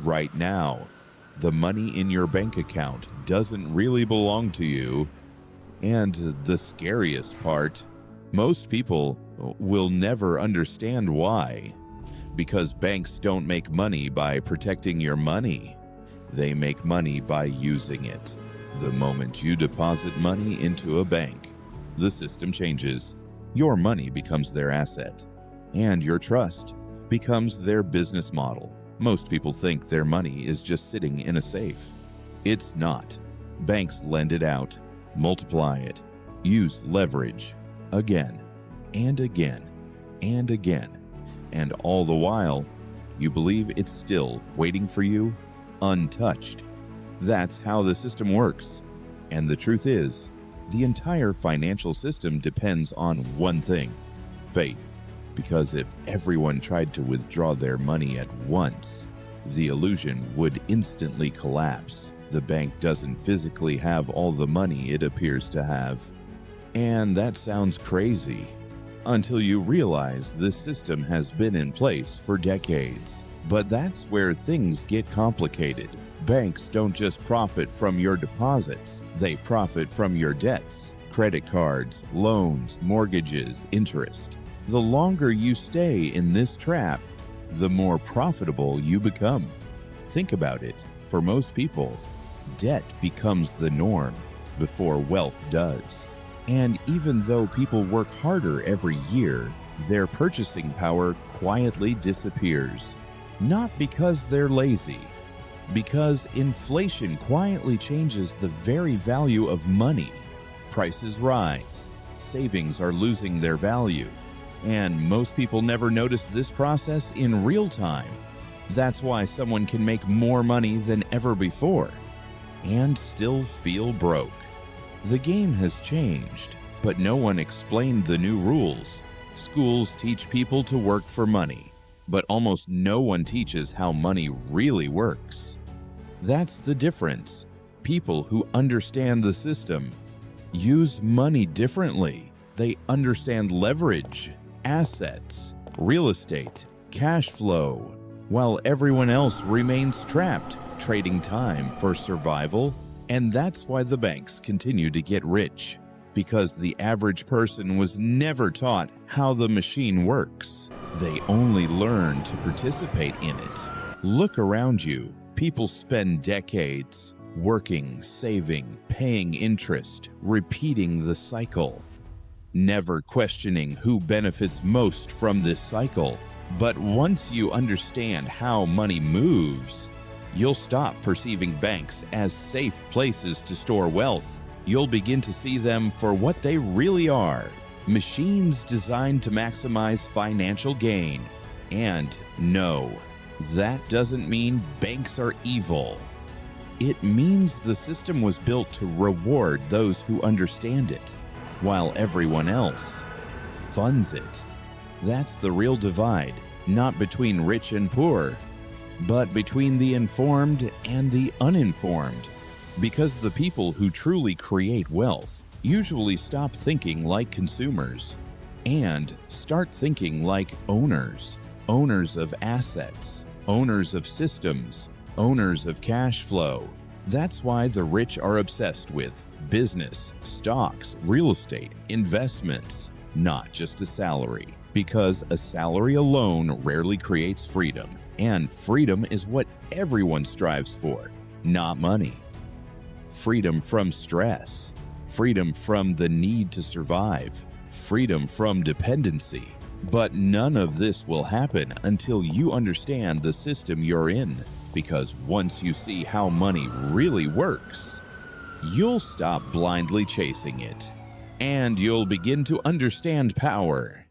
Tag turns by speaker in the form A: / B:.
A: right now. The money in your bank account doesn't really belong to you. And the scariest part, most people will never understand why. Because banks don't make money by protecting your money. They make money by using it. The moment you deposit money into a bank, the system changes. Your money becomes their asset, and your trust becomes their business model. Most people think their money is just sitting in a safe. It's not. Banks lend it out, multiply it, use leverage again and again and again. And all the while, you believe it's still waiting for you, untouched. That's how the system works. And the truth is, the entire financial system depends on one thing: faith. Because if everyone tried to withdraw their money at once, the illusion would instantly collapse. The bank doesn't physically have all the money it appears to have. And that sounds crazy, until you realize this system has been in place for decades. But that's where things get complicated. Banks don't just profit from your deposits, they profit from your debts, credit cards, loans, mortgages, interest. The longer you stay in this trap, the more profitable you become. Think about it. For most people, debt becomes the norm before wealth does. And even though people work harder every year, their purchasing power quietly disappears. Not because they're lazy, because inflation quietly changes the very value of money. Prices rise, savings are losing their value, and most people never notice this process in real time. That's why someone can make more money than ever before and still feel broke. The game has changed, but no one explained the new rules. Schools teach people to work for money, but almost no one teaches how money really works. That's the difference. People who understand the system use money differently. They understand leverage, assets, real estate, cash flow, while everyone else remains trapped, trading time for survival. And that's why the banks continue to get rich, because the average person was never taught how the machine works. They only learn to participate in it. Look around you. People spend decades working, saving, paying interest, repeating the cycle, never questioning who benefits most from this cycle. But once you understand how money moves, you'll stop perceiving banks as safe places to store wealth. You'll begin to see them for what they really are: machines designed to maximize financial gain. And no, that doesn't mean banks are evil. It means the system was built to reward those who understand it, while everyone else funds it. That's the real divide, not between rich and poor, but between the informed and the uninformed. Because the people who truly create wealth usually stop thinking like consumers and start thinking like owners. Owners of assets, owners of systems, owners of cash flow. That's why the rich are obsessed with business, stocks, real estate, investments, not just a salary. Because a salary alone rarely creates freedom, and freedom is what everyone strives for, not money. Freedom from stress, freedom from the need to survive, freedom from dependency. But none of this will happen until you understand the system you're in, because once you see how money really works, you'll stop blindly chasing it, and you'll begin to understand power.